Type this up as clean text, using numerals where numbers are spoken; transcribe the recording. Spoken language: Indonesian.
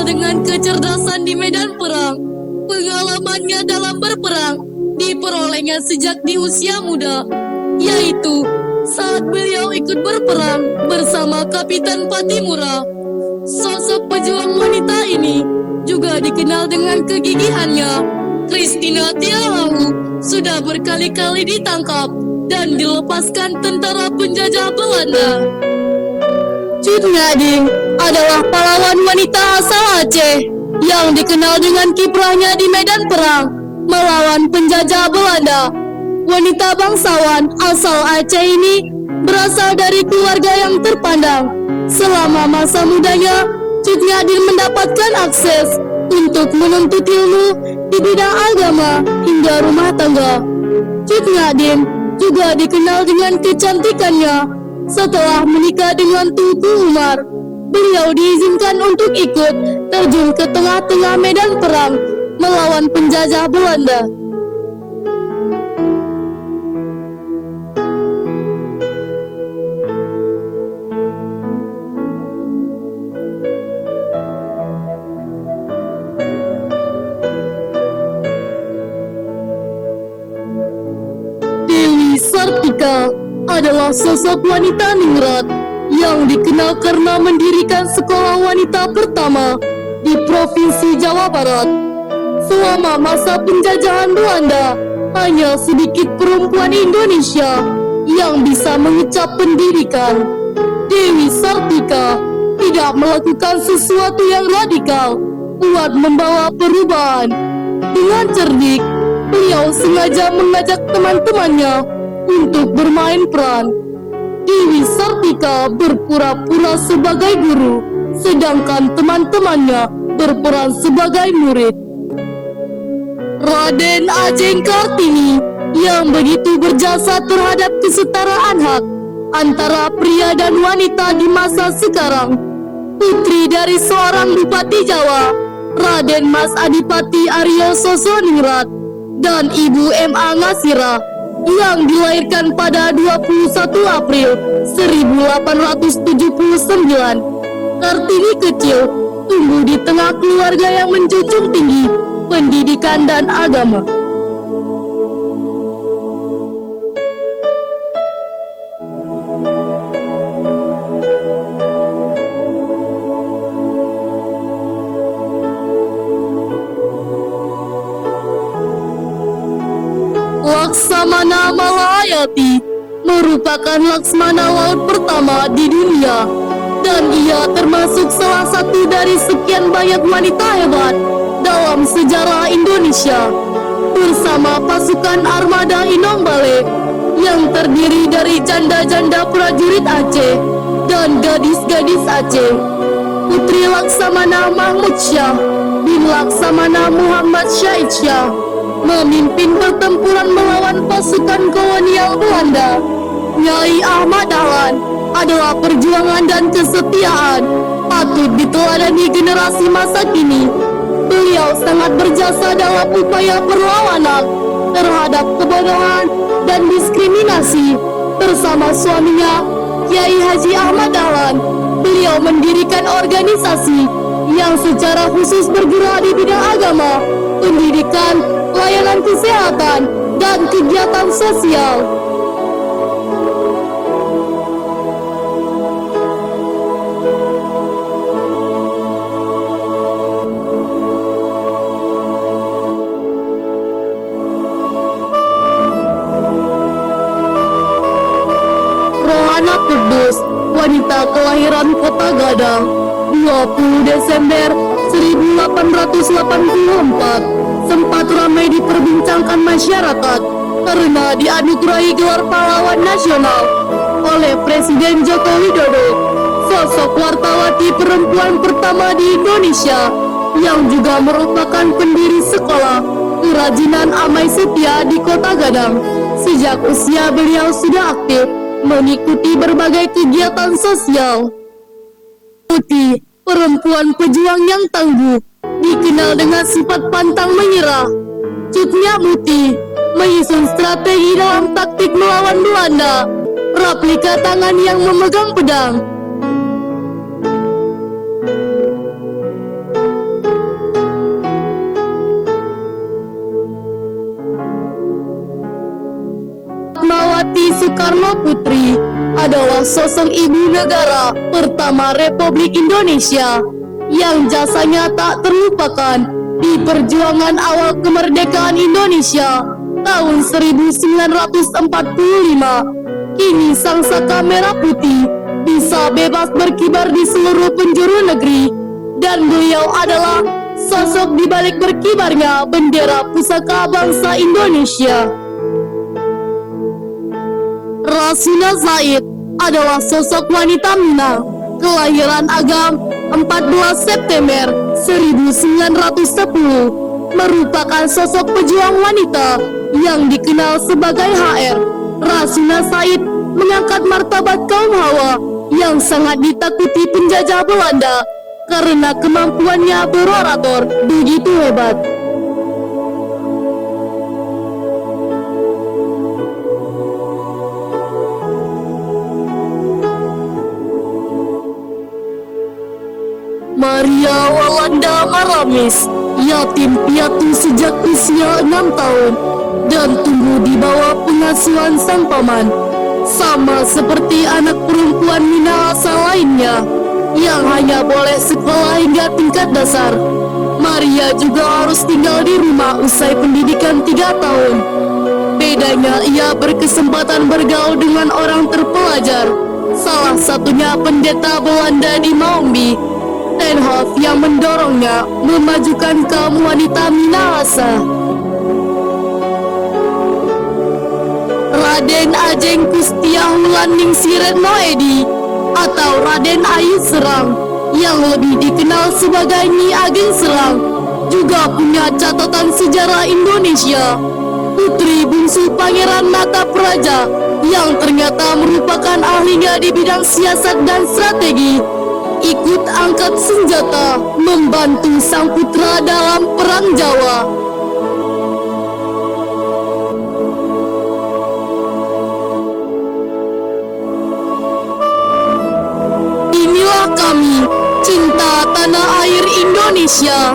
dengan kecerdasan di medan perang. Pengalamannya dalam berperang diperolehnya sejak di usia muda, yaitu saat beliau ikut berperang bersama Kapitan Patimura. Sosok pejuang wanita ini juga dikenal dengan kegigihannya. Christina Tiahahu sudah berkali-kali ditangkap dan dilepaskan tentara penjajah Belanda. Cut Ngading adalah pahlawan wanita asal Aceh yang dikenal dengan kiprahnya di medan perang melawan penjajah Belanda. Wanita bangsawan asal Aceh ini berasal dari keluarga yang terpandang. Selama masa mudanya, Cut Ngading mendapatkan akses untuk menuntut ilmu di bidang agama hingga rumah tangga. Cut Ngading juga dikenal dengan kecantikannya. Setelah menikah dengan Tuku Umar, beliau diizinkan untuk ikut terjun ke tengah-tengah medan perang melawan penjajah Belanda. Dewi Sartika adalah sosok wanita ningrat yang dikenal karena mendirikan sekolah wanita pertama di Provinsi Jawa Barat. Selama masa penjajahan Belanda, hanya sedikit perempuan Indonesia yang bisa mengecap pendidikan. Dewi Sartika tidak melakukan sesuatu yang radikal buat membawa perubahan. Dengan cerdik, beliau sengaja mengajak teman-temannya untuk bermain peran. Dewi Sartika berpura-pura sebagai guru, sedangkan teman-temannya berperan sebagai murid. Raden Ajeng Kartini yang begitu berjasa terhadap kesetaraan hak antara pria dan wanita di masa sekarang. Putri dari seorang Bupati Jawa, Raden Mas Adipati Aryo Sosoningrat, dan Ibu M.A. Ngasira, yang dilahirkan pada 21 April 1879. Kartini kecil tumbuh di tengah keluarga yang menjunjung tinggi pendidikan dan agama. Laksamana Malahayati merupakan Laksmana laut pertama di dunia, dan ia termasuk salah satu dari sekian banyak wanita hebat dalam sejarah Indonesia. Bersama pasukan armada Inong Bale yang terdiri dari janda-janda prajurit Aceh dan gadis-gadis Aceh, Putri Laksamana Mahmud Syah bin Laksamana Muhammad Syahid Syah memimpin pertempuran melawan pasukan kolonial Belanda. Nyai Ahmad Dahlan adalah perjuangan dan kesetiaan patut diteladani generasi masa kini. Beliau sangat berjasa dalam upaya perlawanan terhadap kebodohan dan diskriminasi. Bersama suaminya, Kiai Haji Ahmad Dahlan, beliau mendirikan organisasi yang secara khusus bergerak di bidang agama, pendidikan, layanan kesehatan, dan kegiatan sosial. Rohana Kudus, wanita kelahiran Kota Gadang, 20 Desember 1884, sempat ramai diperbincangkan masyarakat karena dianugerahi gelar pahlawan nasional oleh Presiden Joko Widodo. Sosok wartawati perempuan pertama di Indonesia yang juga merupakan pendiri sekolah kerajinan Amai Setia di Kota Gadang. Sejak usia beliau sudah aktif mengikuti berbagai kegiatan sosial. Putih, perempuan pejuang yang tangguh, dikenal dengan sifat pantang menyerah. Cut Nyamuti menyusun strategi dalam taktik melawan Belanda. Replika tangan yang memegang pedang. Soekarno Putri adalah sosok ibu negara pertama Republik Indonesia yang jasanya tak terlupakan di perjuangan awal kemerdekaan Indonesia tahun 1945. Kini Sangsaka Merah Putih bisa bebas berkibar di seluruh penjuru negeri, dan beliau adalah sosok di balik berkibarnya bendera pusaka bangsa Indonesia. Rasuna Said adalah sosok wanita Minang, kelahiran Agam 14 September 1910, merupakan sosok pejuang wanita yang dikenal sebagai HR. Rasuna Said mengangkat martabat kaum Hawa yang sangat ditakuti penjajah Belanda karena kemampuannya berorator begitu hebat. Maria Walanda Maramis yatim piatu sejak usia 6 tahun dan tumbuh di bawah pengasuhan sang paman, sama seperti anak perempuan Minahasa lainnya yang hanya boleh sekolah hingga tingkat dasar. Maria juga harus tinggal di rumah usai pendidikan 3 tahun. Bedanya, ia berkesempatan bergaul dengan orang terpelajar, salah satunya pendeta Belanda di Maumbi, Ten Hoff, yang mendorongnya memajukan kaum wanita Minahasa. Raden Ajeng Kustiahulan Siretno Edi atau Raden Ayu Serang yang lebih dikenal sebagai Nyi Ageng Serang juga punya catatan sejarah Indonesia. Putri bungsu Pangeran Natapraja yang ternyata merupakan ahlinya di bidang siasat dan strategi, ikut angkat senjata membantu sang putra dalam Perang Jawa. Inilah kami, cinta tanah air Indonesia.